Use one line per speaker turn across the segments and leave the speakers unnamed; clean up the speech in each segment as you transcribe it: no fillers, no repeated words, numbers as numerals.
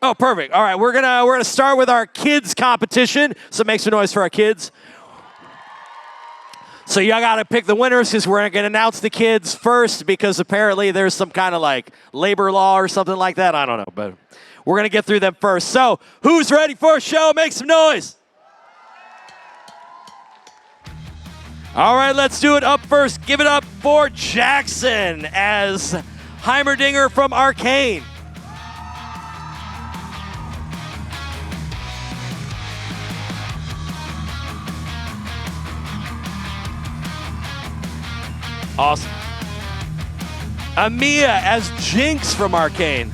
Oh, perfect. All right, we're gonna start with our kids competition. So make some noise for our kids. So y'all got to pick the winners because we're going to announce the kids first because apparently there's some kind of like labor law or something like that. I don't know, but we're going to get through them first. So who's ready for a show? Make some noise. All right, let's do it. Up first, give it up for Jackson as Heimerdinger from Arcane. Awesome. Amia as Jinx from Arcane.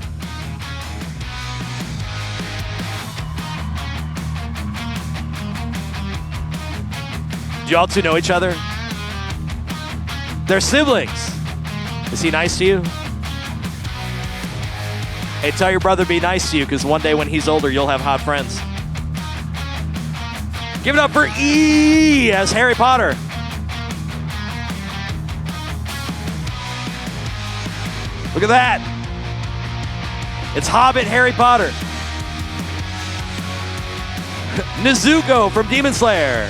Do y'all two know each other? They're siblings. Is he nice to you? Hey, tell your brother be nice to you because one day when he's older, you'll have hot friends. Give it up for E as Harry Potter. Look at that. It's Hobbit Harry Potter. Nezuko from Demon Slayer.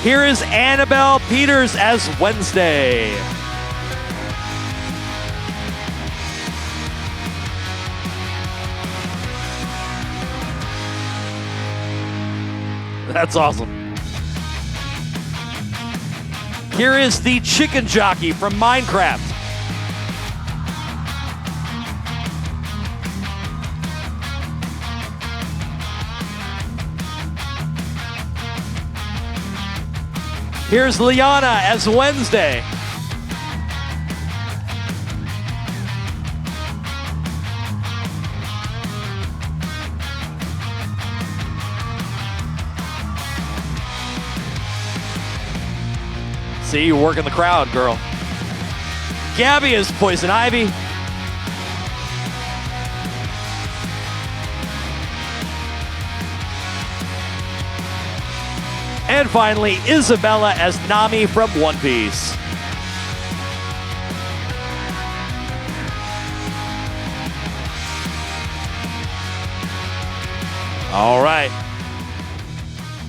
Here is Annabelle Peters as Wednesday. That's awesome. Here is the chicken jockey from Minecraft. Here's Liana as Wednesday. See, you're working the crowd, girl. Gabby is Poison Ivy. And finally, Isabella as Nami from One Piece. All right.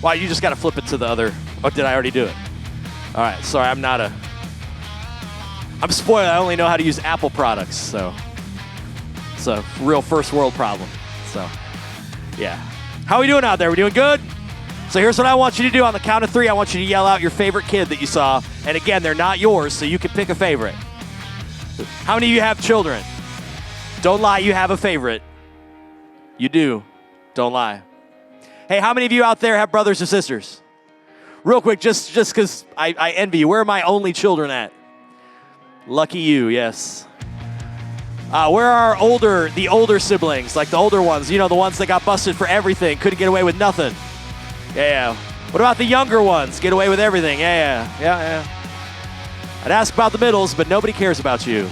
Wow, you just got to flip it to the other. Oh, did I already do it? All right, sorry, I'm spoiled. I only know how to use Apple products, so it's a real first world problem. So, yeah. How are we doing out there? We doing good? So here's what I want you to do on the count of 3. I want you to yell out your favorite kid that you saw. And again, they're not yours, so you can pick a favorite. How many of you have children? Don't lie, you have a favorite. You do. Don't lie. Hey, how many of you out there have brothers or sisters? Real quick, just because I envy you. Where are my only children at? Lucky you, yes. Where are the older siblings, like the older ones, you know, the ones that got busted for everything, couldn't get away with nothing? Yeah. What about the younger ones? Get away with everything. Yeah. I'd ask about the middles, but nobody cares about you.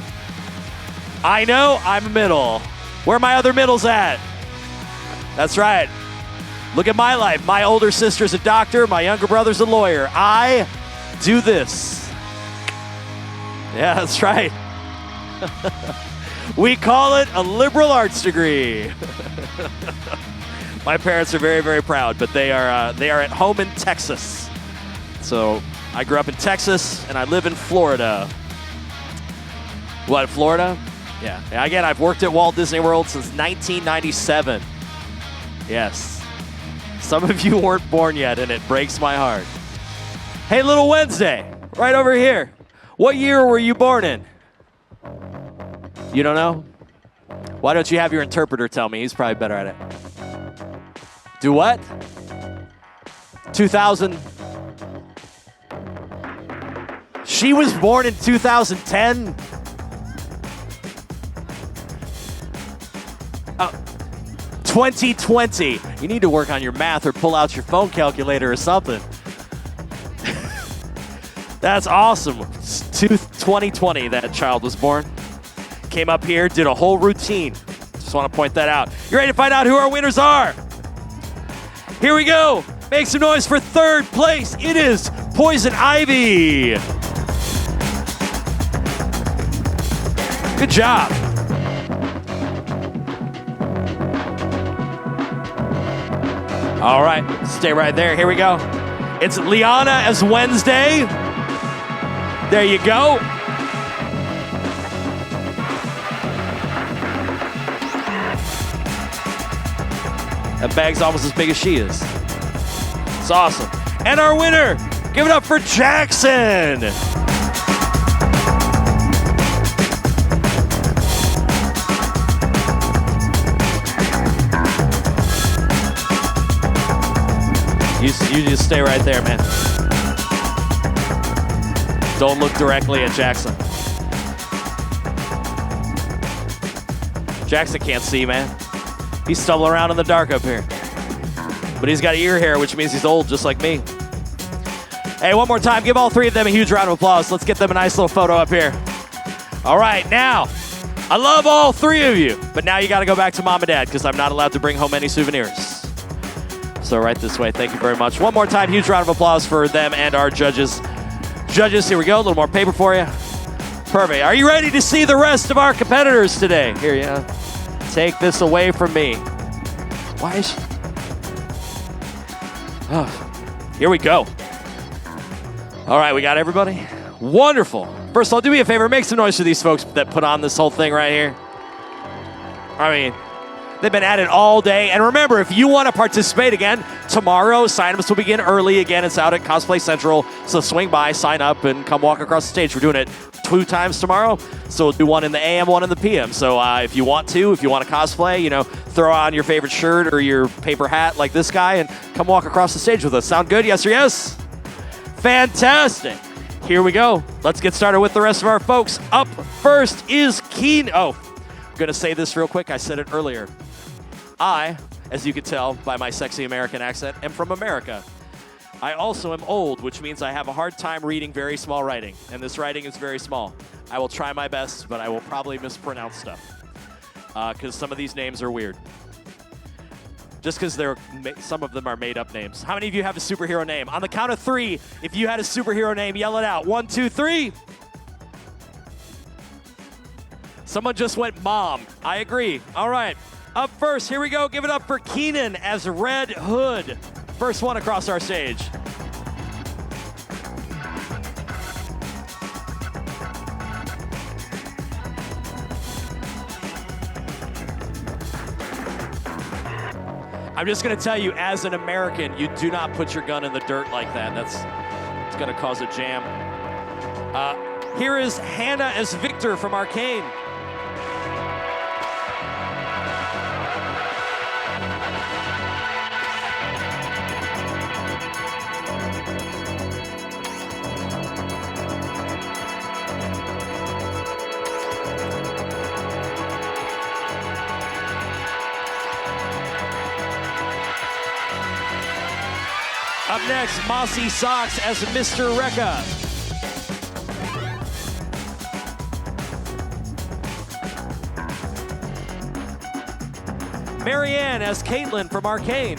I know, I'm a middle. Where are my other middles at? That's right. Look at my life. My older sister's a doctor. My younger brother's a lawyer. I do this. Yeah, that's right. We call it a liberal arts degree. My parents are very, very proud, but they are at home in Texas. So I grew up in Texas, and I live in Florida. What, Florida? Yeah. Again, I've worked at Walt Disney World since 1997. Yes. Some of you weren't born yet, and it breaks my heart. Hey, little Wednesday, right over here. What year were you born in? You don't know? Why don't you have your interpreter tell me? He's probably better at it. Do what? 2000. She was born in 2010? 2020. You need to work on your math or pull out your phone calculator or something. That's awesome. 2020 that child was born. Came up here, did a whole routine. Just want to point that out. You ready to find out who our winners are? Here we go. Make some noise for third place. It is Poison Ivy. Good job. All right, stay right there. Here we go. It's Liana as Wednesday. There you go. That bag's almost as big as she is. It's awesome. And our winner, give it up for Jackson. You just stay right there, man. Don't look directly at Jackson. Jackson can't see, man. He's stumbling around in the dark up here. But he's got ear hair, which means he's old, just like me. Hey, one more time, give all three of them a huge round of applause. Let's get them a nice little photo up here. All right, now, I love all three of you, but now you gotta go back to mom and dad because I'm not allowed to bring home any souvenirs. So right this way, thank you very much. One more time, huge round of applause for them and our judges. Judges, here we go, a little more paper for you. Perfect. Are you ready to see the rest of our competitors today? Here, yeah. Take this away from me. Why is she? Oh, here we go. All right, we got everybody? Wonderful. First of all, do me a favor, make some noise for these folks that put on this whole thing right here. I mean, they've been at it all day. And remember, if you want to participate again, tomorrow sign-ups will begin early again. It's out at Cosplay Central. So swing by, sign up, and come walk across the stage. We're doing it 2 times tomorrow. So we'll do one in the AM, one in the PM. So if you want to cosplay, you know, throw on your favorite shirt or your paper hat like this guy and come walk across the stage with us. Sound good? Yes or yes? Fantastic. Here we go. Let's get started with the rest of our folks. Up first is Keen. Oh, I'm going to say this real quick. I said it earlier. I, as you can tell by my sexy American accent, am from America. I also am old, which means I have a hard time reading very small writing, and this writing is very small. I will try my best, but I will probably mispronounce stuff because some of these names are weird. Just because some of them are made-up names. How many of you have a superhero name? On the count of 3, if you had a superhero name, yell it out. 1, 2, 3. Someone just went Mom. I agree. All right. Up first, here we go. Give it up for Keenan as Red Hood. First one across our stage. I'm just going to tell you, as an American, you do not put your gun in the dirt like that. It's going to cause a jam. Here is Hannah as Victor from Arcane. Up next, Mossy Socks as Mr. Rekka. Marianne as Caitlin from Arcane.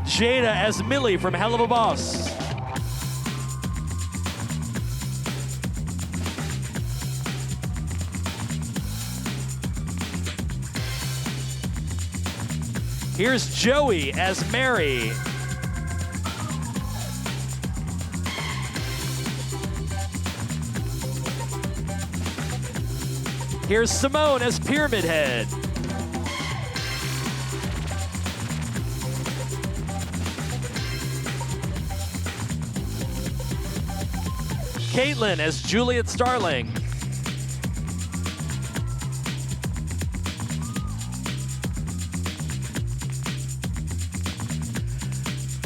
Jada as Millie from Hell of a Boss. Here's Joey as Mary. Here's Simone as Pyramid Head. Caitlin as Juliet Starling.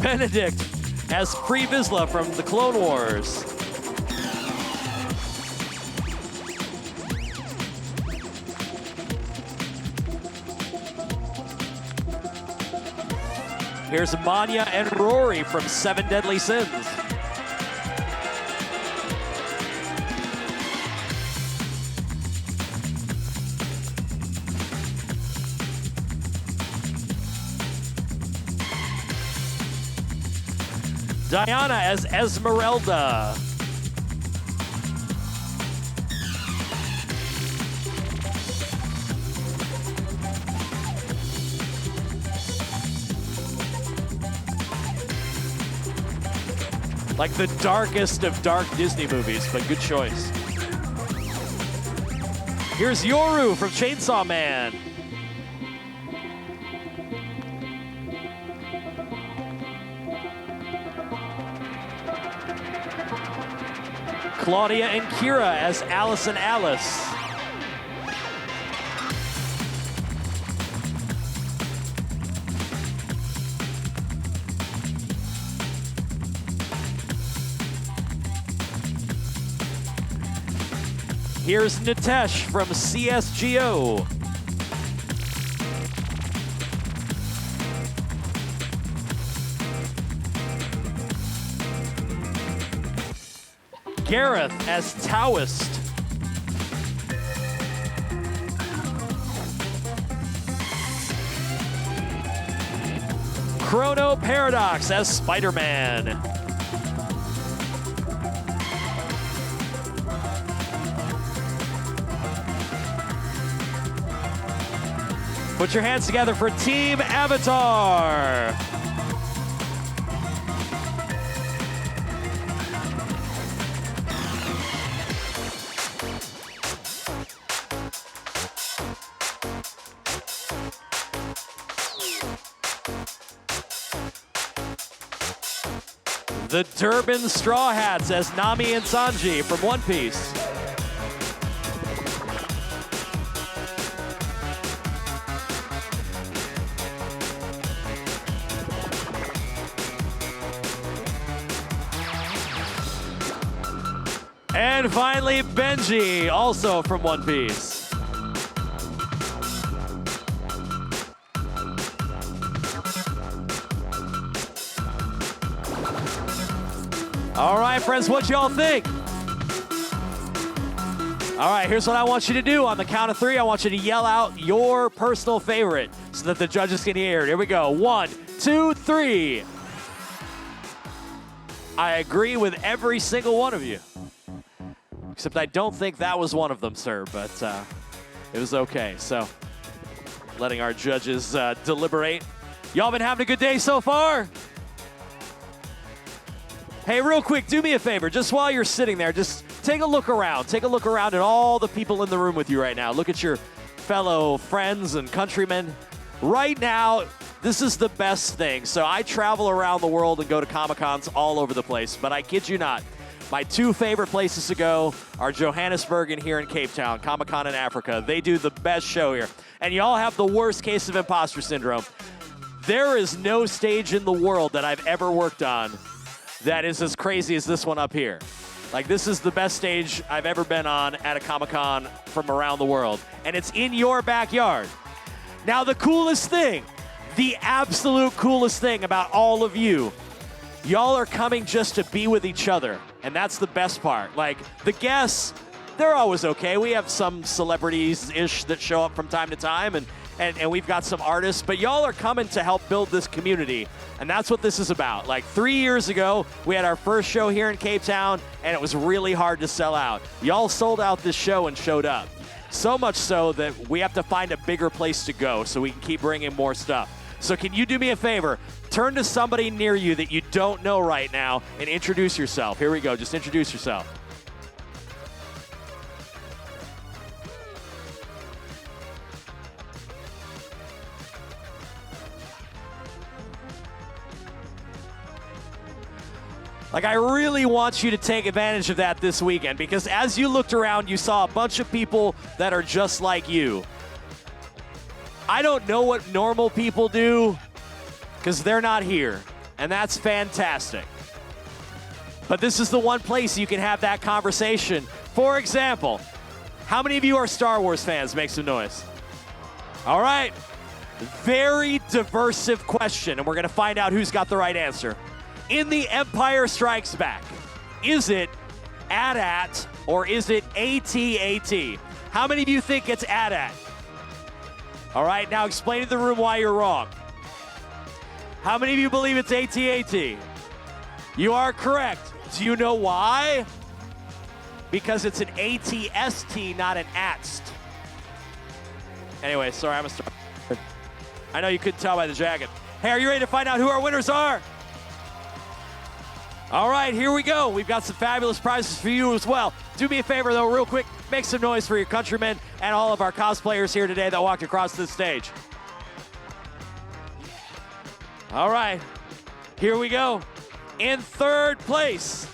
Benedict as Free Vizsla from the Clone Wars. Here's Manya and Rory from 7 Deadly Sins. Diana as Esmeralda. Like the darkest of dark Disney movies, but good choice. Here's Yoru from Chainsaw Man. Claudia and Kira as Alice and Alice. Here's Nitesh from CSGO. Gareth as Taoist. Chrono Paradox as Spider-Man. Put your hands together for Team Avatar. The Durban Straw Hats as Nami and Sanji from One Piece. And finally, Benji, also from One Piece. All right, friends, what y'all think? All right, here's what I want you to do. On the count of three, I want you to yell out your personal favorite so that the judges can hear it. Here we go. 1, 2, 3. I agree with every single one of you. Except I don't think that was one of them, sir, but it was okay. So, letting our judges deliberate. Y'all been having a good day so far? Hey, real quick, do me a favor. Just while you're sitting there, just take a look around. Take a look around at all the people in the room with you right now. Look at your fellow friends and countrymen. Right now, this is the best thing. So I travel around the world and go to Comic-Cons all over the place, but I kid you not. My two favorite places to go are Johannesburg and here in Cape Town, Comic-Con in Africa. They do the best show here. And y'all have the worst case of imposter syndrome. There is no stage in the world that I've ever worked on that is as crazy as this one up here. Like, this is the best stage I've ever been on at a Comic-Con from around the world. And it's in your backyard. Now, the coolest thing, the absolute coolest thing about all of you, y'all are coming just to be with each other. And that's the best part. Like, the guests, they're always okay. We have some celebrities-ish that show up from time to time, and we've got some artists, but y'all are coming to help build this community, and that's what this is about. Like 3 years ago, we had our first show here in Cape Town, and it was really hard to sell out. Y'all sold out this show and showed up. So much so that we have to find a bigger place to go so we can keep bringing more stuff. So can you do me a favor? Turn to somebody near you that you don't know right now and introduce yourself. Here we go, just introduce yourself. Like, I really want you to take advantage of that this weekend, because as you looked around, you saw a bunch of people that are just like you. I don't know what normal people do, because they're not here, and that's fantastic. But this is the one place you can have that conversation. For example, how many of you are Star Wars fans? Make some noise. All right. Very diversive question, and we're going to find out who's got the right answer. In The Empire Strikes Back, is it AT-AT or is it AT-AT? How many of you think it's AT-AT? All right, now explain to the room why you're wrong. How many of you believe it's AT-AT? You are correct. Do you know why? Because it's an ATST, not an ATST. Anyway, sorry, I'm a star. I know you couldn't tell by the jacket. Hey, are you ready to find out who our winners are? All right, here we go. We've got some fabulous prizes for you as well. Do me a favor, though, real quick. Make some noise for your countrymen and all of our cosplayers here today that walked across this stage. All right, here we go. In third place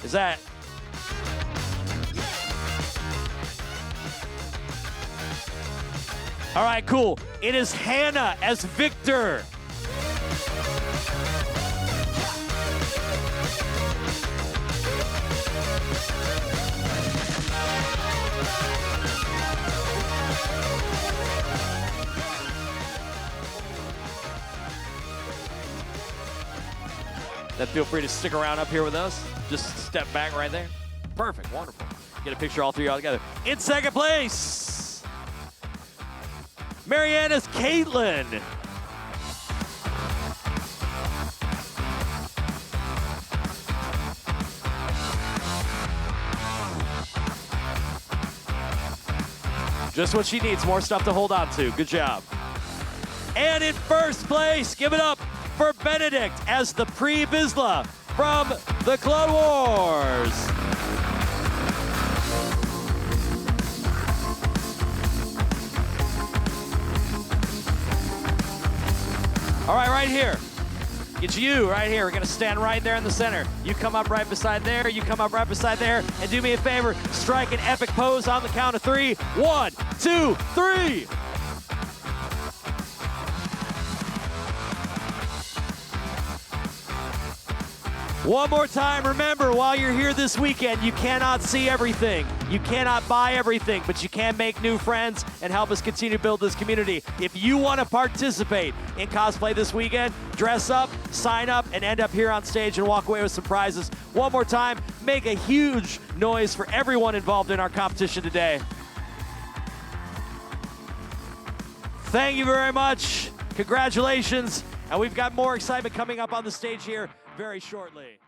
is that all right, cool. It is Hannah as Victor. Then feel free to stick around up here with us. Just step back right there. Perfect, wonderful. Get a picture of all three all together. In second place, Mariana's Caitlin. Just what she needs, more stuff to hold on to. Good job. And in first place, give it up for Benedict as the Pre-Bisla from the Clone Wars. All right, right here. It's you right here. We're gonna stand right there in the center. You come up right beside there, you come up right beside there, and do me a favor, strike an epic pose on the count of 3. 1, 2, 3. One more time, remember, while you're here this weekend, you cannot see everything. You cannot buy everything, but you can make new friends and help us continue to build this community. If you want to participate in cosplay this weekend, dress up, sign up, and end up here on stage and walk away with some prizes. One more time, make a huge noise for everyone involved in our competition today. Thank you very much. Congratulations. And we've got more excitement coming up on the stage here very shortly.